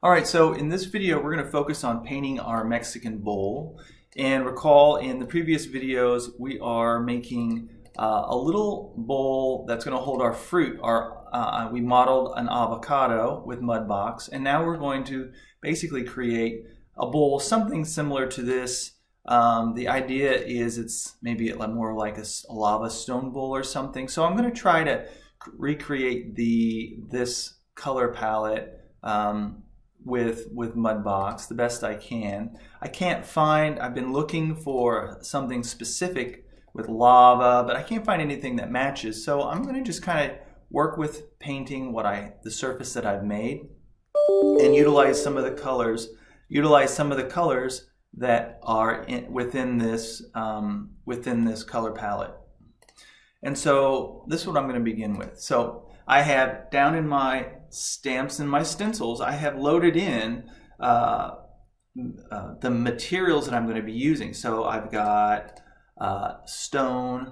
All right, so in this video, we're going to focus on painting our Mexican bowl. And recall in the previous videos, we are making a little bowl that's going to hold our fruit. We modeled an avocado with Mudbbox, and now we're going to basically create a bowl, something similar to this. The idea is it's maybe more like a lava stone bowl or something. So I'm going to try to recreate this color palette with Mudbbox the best I can. I've been looking for something specific with lava, but I can't find anything that matches. So I'm going to just kind of work with painting the surface that I've made and utilize some of the colors that are within this color palette. And so this is what I'm going to begin with. So I have down in my stamps and my stencils, I have loaded in the materials that I'm going to be using. So I've got stone,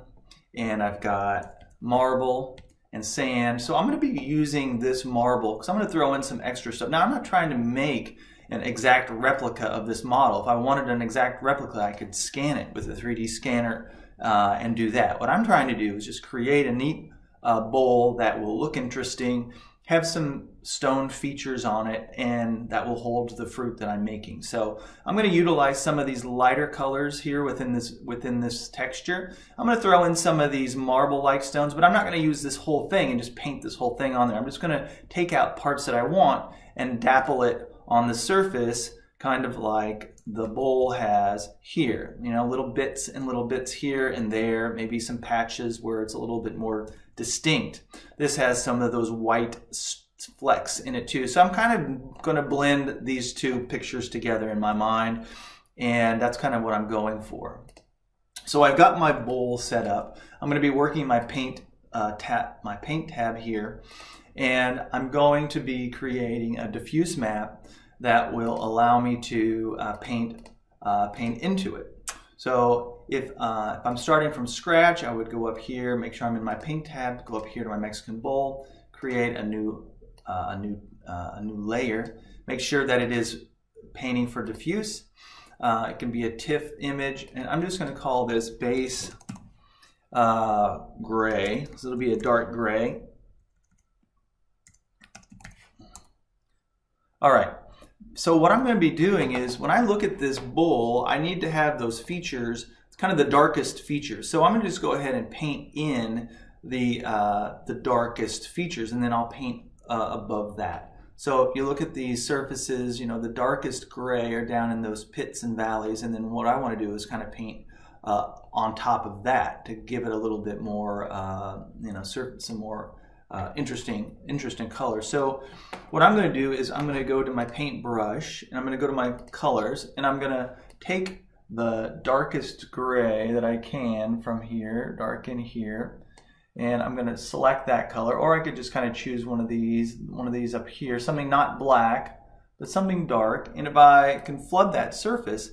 and I've got marble and sand. So I'm going to be using this marble because I'm going to throw in some extra stuff. Now I'm not trying to make an exact replica of this model. If I wanted an exact replica, I could scan it with a 3D scanner and do that. What I'm trying to do is just create a neat bowl that will look interesting, have some stone features on it, and that will hold the fruit that I'm making. So I'm going to utilize some of these lighter colors here within this texture. I'm going to throw in some of these marble-like stones, but I'm not going to use this whole thing and just paint this whole thing on there. I'm just going to take out parts that I want and dapple it on the surface, kind of like the bowl has here. You know, little bits here and there, maybe some patches where it's a little bit more distinct. This has some of those white flecks in it too. So I'm kind of going to blend these two pictures together in my mind, and that's kind of what I'm going for. So I've got my bowl set up. I'm going to be working my paint tab here, and I'm going to be creating a diffuse map that will allow me to paint into it. So if I'm starting from scratch, I would go up here, make sure I'm in my paint tab, go up here to my Mexican bowl, create a new layer. Make sure that it is painting for diffuse. It can be a TIFF image, and I'm just going to call this base gray. So it'll be a dark gray. All right. So what I'm going to be doing is when I look at this bowl, I need to have those features, kind of the darkest features. So I'm going to just go ahead and paint in the darkest features, and then I'll paint above that. So if you look at these surfaces, you know, the darkest gray are down in those pits and valleys, and then what I want to do is kind of paint on top of that to give it a little bit more, some more interesting color. So what I'm going to do is I'm going to go to my paintbrush, and I'm going to go to my colors, and I'm going to take the darkest gray that I can from here, darken here, and I'm going to select that color, or I could just kind of choose one of these up here, something not black but something dark. And if I can flood that surface,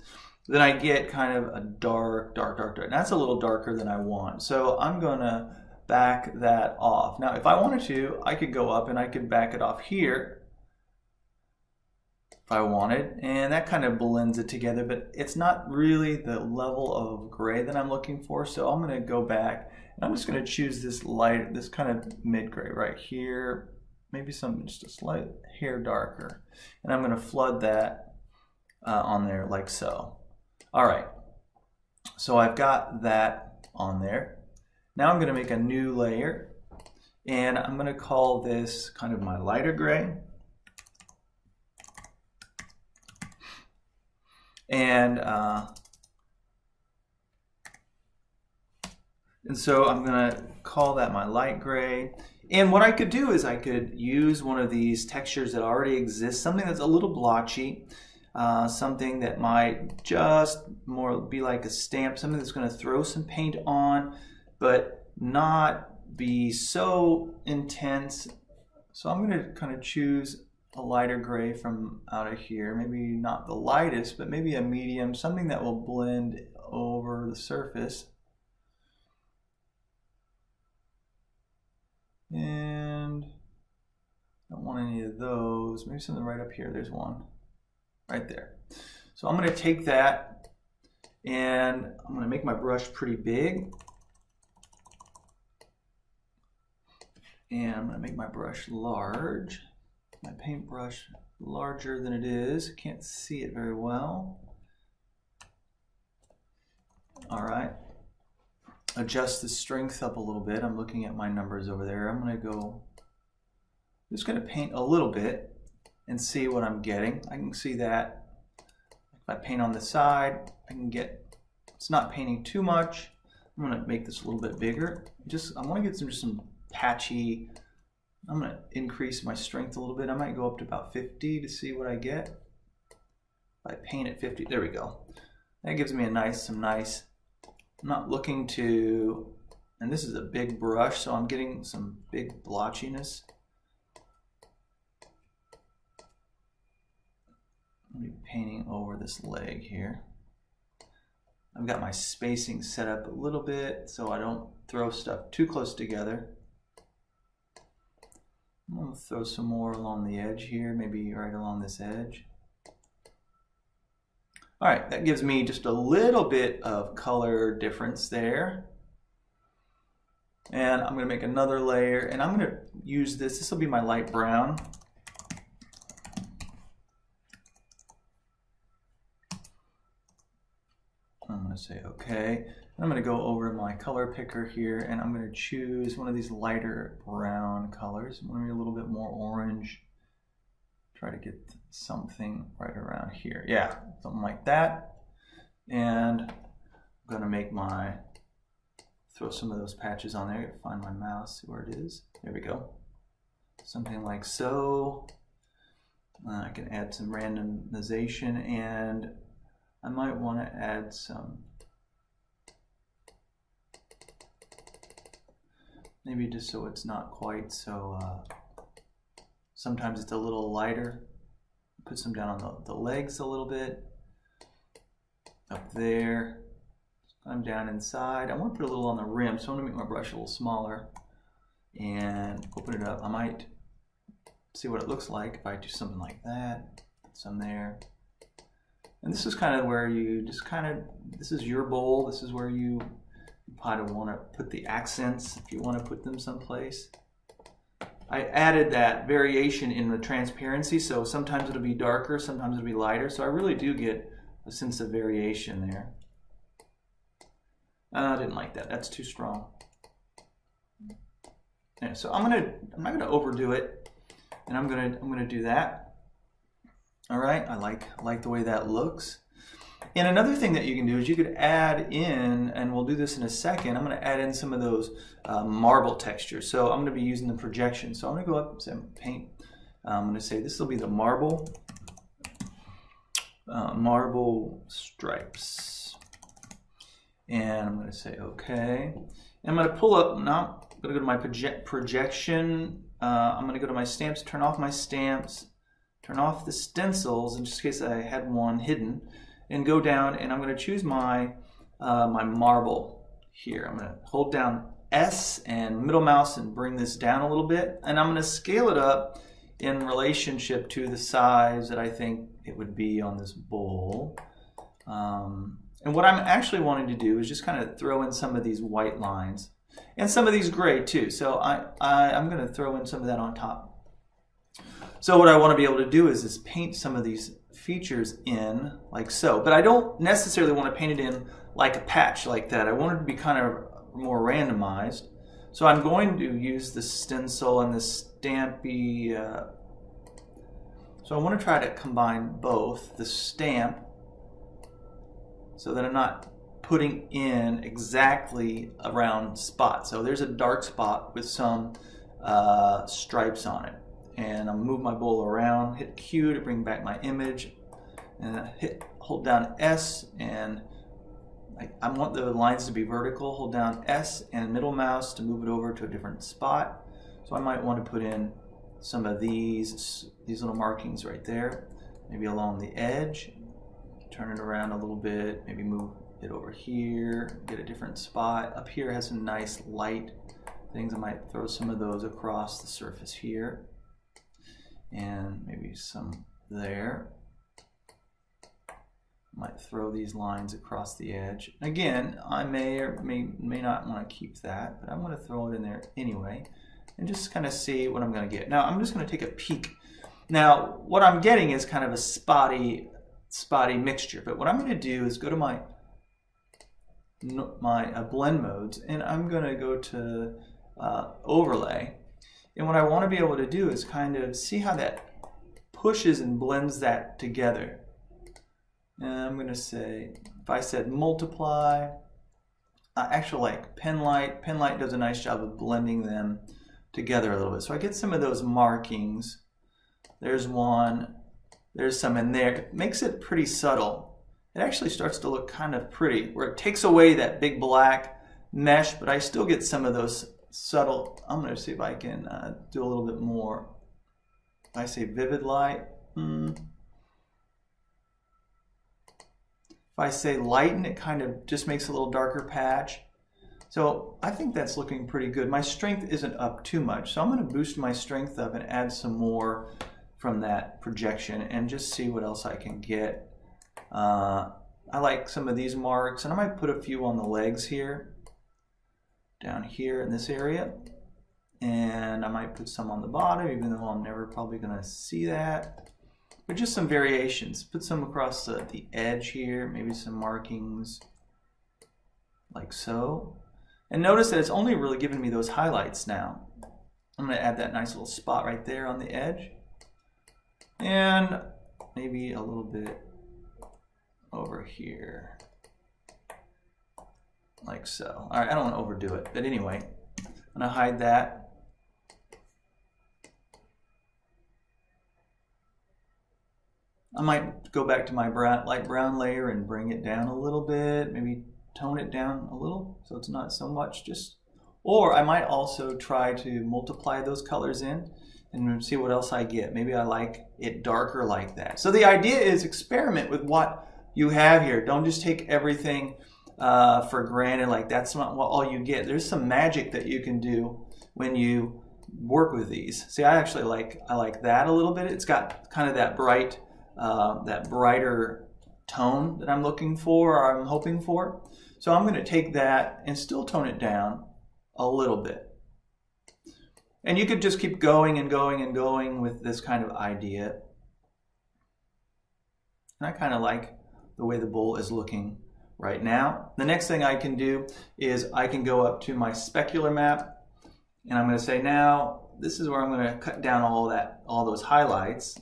then I get kind of a dark. And that's a little darker than I want. So I'm going to back that off. Now if I wanted to, I could go up and I could back it off here if I wanted, and that kind of blends it together, but it's not really the level of gray that I'm looking for. So I'm going to go back, and I'm just going to choose this kind of mid gray right here, maybe just a slight hair darker, and I'm going to flood that on there like so. All right, so I've got that on there. Now I'm going to make a new layer, and I'm going to call this kind of my lighter gray. And so I'm going to call that my light gray. And what I could do is I could use one of these textures that already exists, something that's a little blotchy, something that might just more be like a stamp, something that's going to throw some paint on, but not be so intense. So I'm going to kind of choose a lighter gray from out of here, maybe not the lightest, but maybe a medium, something that will blend over the surface. And Don't want any of those. Maybe something right up here. There's one right there. So I'm going to take that and I'm going to make my brush pretty big. And I'm going to make my brush large. My paintbrush larger than it is. Can't see it very well. All right. Adjust the strength up a little bit. I'm looking at my numbers over there. I'm going to go, just going to paint a little bit and see what I'm getting. I can see that if I paint on the side, I can get, it's not painting too much. I'm going to make this a little bit bigger. I want to get some patchy. I'm going to increase my strength a little bit. I might go up to about 50 to see what I get. If I paint at 50, there we go. That gives me some nice, I'm not looking to, and this is a big brush, so I'm getting some big blotchiness. I'll be painting over this leg here. I've got my spacing set up a little bit so I don't throw stuff too close together. I'm going to throw some more along the edge here, maybe right along this edge. All right, that gives me just a little bit of color difference there. And I'm going to make another layer, and I'm going to use this. This will be my light brown. I'm going to say okay. I'm going to go over to my color picker here, and I'm going to choose one of these lighter brown colors. I'm going to be a little bit more orange. Try to get something right around here. Yeah, something like that. And I'm going to make throw some of those patches on there. I got to find my mouse, see where it is. There we go. Something like so. I can add some randomization, and I might want to add some, maybe just so it's not quite so, sometimes it's a little lighter. Put some down on the legs a little bit. Up there. I'm down inside. I want to put a little on the rim, so I'm going to make my brush a little smaller and open it up. I might see what it looks like if I do something like that. Put some there. And this is kind of where you just this is your bowl. This is where you probably want to put the accents if you want to put them someplace. I added that variation in the transparency, so sometimes it'll be darker, sometimes it'll be lighter. So I really do get a sense of variation there. I didn't like that. That's too strong. Yeah, so I'm not gonna overdo it, and I'm gonna do that. All right, I like the way that looks. And another thing that you can do is you could add in, and we'll do this in a second, I'm going to add in some of those marble textures. So I'm going to be using the projection. So I'm going to go up and say paint. I'm going to say this will be the marble stripes. And I'm going to say okay. And I'm going to pull up, now I'm going to go to my projection. I'm going to go to my stamps, turn off my stamps, turn off the stencils in just in case I had one hidden, and go down, and I'm going to choose my my marble here. I'm going to hold down S and middle mouse and bring this down a little bit, and I'm going to scale it up in relationship to the size that I think it would be on this bowl. And what I'm actually wanting to do is just kind of throw in some of these white lines and some of these gray too. So I'm going to throw in some of that on top. So what I want to be able to do is paint some of these features in like so, but I don't necessarily want to paint it in like a patch like that. I want it to be kind of more randomized. So I'm going to use the stencil and the stampy. So I want to try to combine both the stamp so that I'm not putting in exactly a round spot. So there's a dark spot with some stripes on it. And I'll move my bowl around, hit Q to bring back my image, and hold down S, and I want the lines to be vertical. Hold down S and middle mouse to move it over to a different spot. So I might want to put in some of these little markings right there, maybe along the edge. Turn it around a little bit, maybe move it over here, get a different spot. Up here has some nice light things. I might throw some of those across the surface here. and maybe some there. Might throw these lines across the edge. Again, I may or may not want to keep that, but I'm going to throw it in there anyway and just kind of see what I'm going to get. Now I'm just going to take a peek. Now what I'm getting is kind of a spotty mixture, but what I'm going to do is go to my blend modes, and I'm going to go to overlay, and what I want to be able to do is kind of see how that pushes and blends that together. And I'm going to say, if I said multiply, I actually like pen light. Pen light does a nice job of blending them together a little bit. So I get some of those markings. There's one, there's some in there. It makes it pretty subtle. It actually starts to look kind of pretty, where it takes away that big black mesh, but I still get some of those subtle. I'm going to see if I can do a little bit more. If I say vivid light, If I say lighten, it kind of just makes a little darker patch. So I think that's looking pretty good. My strength isn't up too much, so I'm going to boost my strength up and add some more from that projection and just see what else I can get. I like some of these marks, and I might put a few on the legs here, down here in this area. And I might put some on the bottom, even though I'm never probably going to see that. But just some variations. Put some across the edge here, maybe some markings like so. And notice that it's only really giving me those highlights now. I'm going to add that nice little spot right there on the edge. And maybe a little bit over here, like so. All right, I don't want to overdo it, but anyway, I'm going to hide that. I might go back to my light brown layer and bring it down a little bit, maybe tone it down a little so it's not so much just, or I might also try to multiply those colors in and see what else I get. Maybe I like it darker like that. So the idea is experiment with what you have here. Don't just take everything for granted, like that's not all you get. There's some magic that you can do when you work with these. See, I actually like that a little bit. It's got kind of that bright that brighter tone that I'm looking for, or I'm hoping for. So I'm going to take that and still tone it down a little bit. And you could just keep going and going and going with this kind of idea. And I kind of like the way the bowl is looking right now. The next thing I can do is I can go up to my specular map, and I'm going to say now this is where I'm going to cut down all those highlights.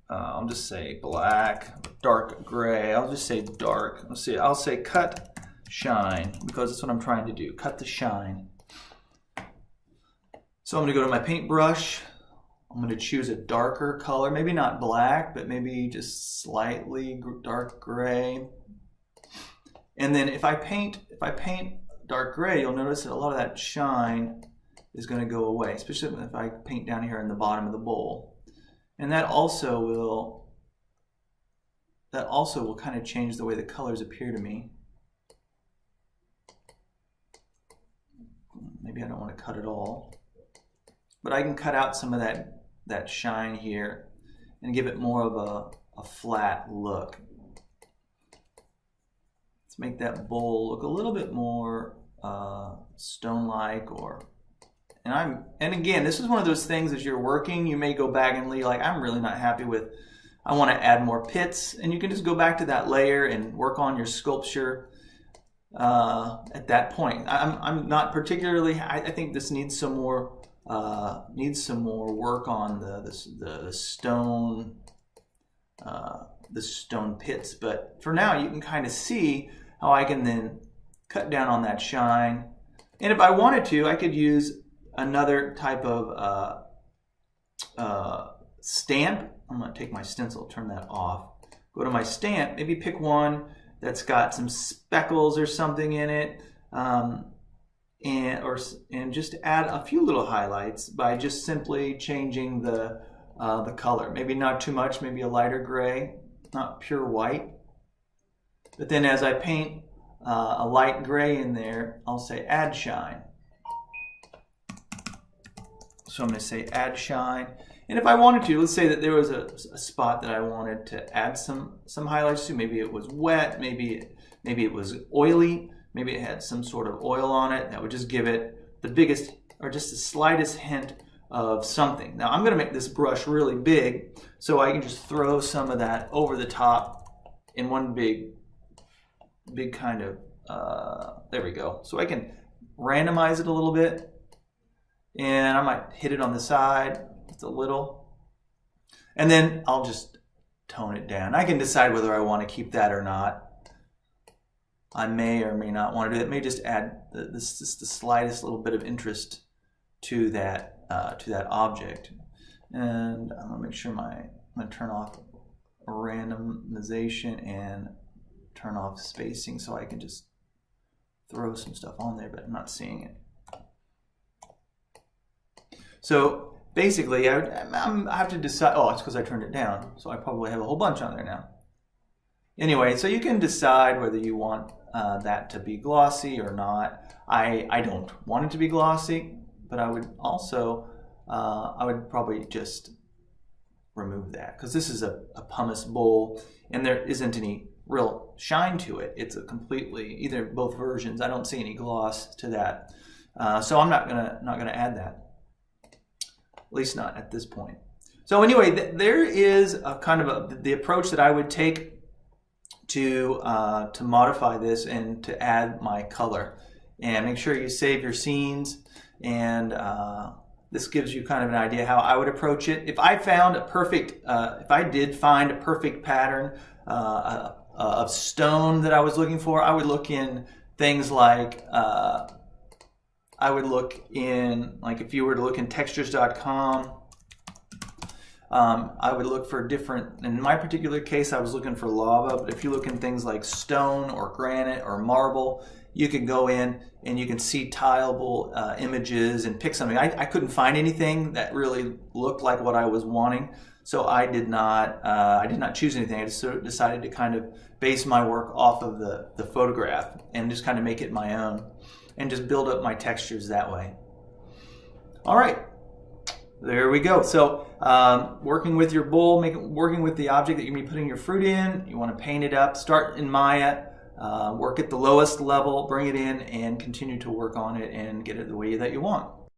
I'll just say black, dark gray. I'll just say dark. Let's see. I'll say cut shine, because that's what I'm trying to do. Cut the shine. So I'm going to go to my paintbrush. I'm going to choose a darker color, maybe not black, but maybe just slightly dark gray. And then if I paint dark gray, you'll notice that a lot of that shine is going to go away, especially if I paint down here in the bottom of the bowl. And that also will kind of change the way the colors appear to me. Maybe I don't want to cut it all, but I can cut out some of that shine here and give it more of a flat look. Let's make that bowl look a little bit more stone-like, and again, this is one of those things as you're working, you may go back and be like, I'm really not happy with, I want to add more pits, and you can just go back to that layer and work on your sculpture at that point. I'm not particularly, I think this needs some more work on the stone pits, but for now you can kind of see how I can then cut down on that shine. And if I wanted to, I could use another type of stamp. I'm going to take my stencil, turn that off, go to my stamp, maybe pick one that's got some speckles or something in it, and just add a few little highlights by just simply changing the color. Maybe not too much, maybe a lighter gray, not pure white. But then as I paint a light gray in there, I'll say add shine. So I'm going to say add shine. And if I wanted to, let's say that there was a spot that I wanted to add some highlights to. Maybe it was wet, maybe it was oily, maybe it had some sort of oil on it. That would just give it the biggest or just the slightest hint of something. Now I'm going to make this brush really big so I can just throw some of that over the top in one big kind of, there we go. So I can randomize it a little bit, and I might hit it on the side just a little, and then I'll just tone it down. I can decide whether I want to keep that or not. I may or may not want to do that. It may just add the slightest little bit of interest to that object. And I'm gonna make sure I'm gonna turn off randomization and turn off spacing so I can just throw some stuff on there, but I'm not seeing it. So basically, I have to decide. Oh, it's because I turned it down, so I probably have a whole bunch on there now. Anyway, so you can decide whether you want that to be glossy or not. I don't want it to be glossy, but I would also, I would probably just remove that, because this is a pumice bowl and there isn't any real shine to it. It's a completely, either both versions, I don't see any gloss to that. So I'm not gonna add that, at least not at this point. So anyway, there is a kind of the approach that I would take to modify this and to add my color. And make sure you save your scenes, and this gives you kind of an idea how I would approach it. If I found a perfect, if I did find a perfect pattern of stone that I was looking for, I would look in things like, I would look in, like if you were to look in textures.com, I would look for different, in my particular case I was looking for lava, but if you look in things like stone or granite or marble, you can go in and you can see tileable images and pick something. I couldn't find anything that really looked like what I was wanting, so I did not choose anything. I just sort of decided to kind of base my work off of the photograph and just kind of make it my own and just build up my textures that way. All right. There we go. So working with your bowl, working with the object that you're going to be putting your fruit in, you want to paint it up, start in Maya, work at the lowest level, bring it in, and continue to work on it and get it the way that you want.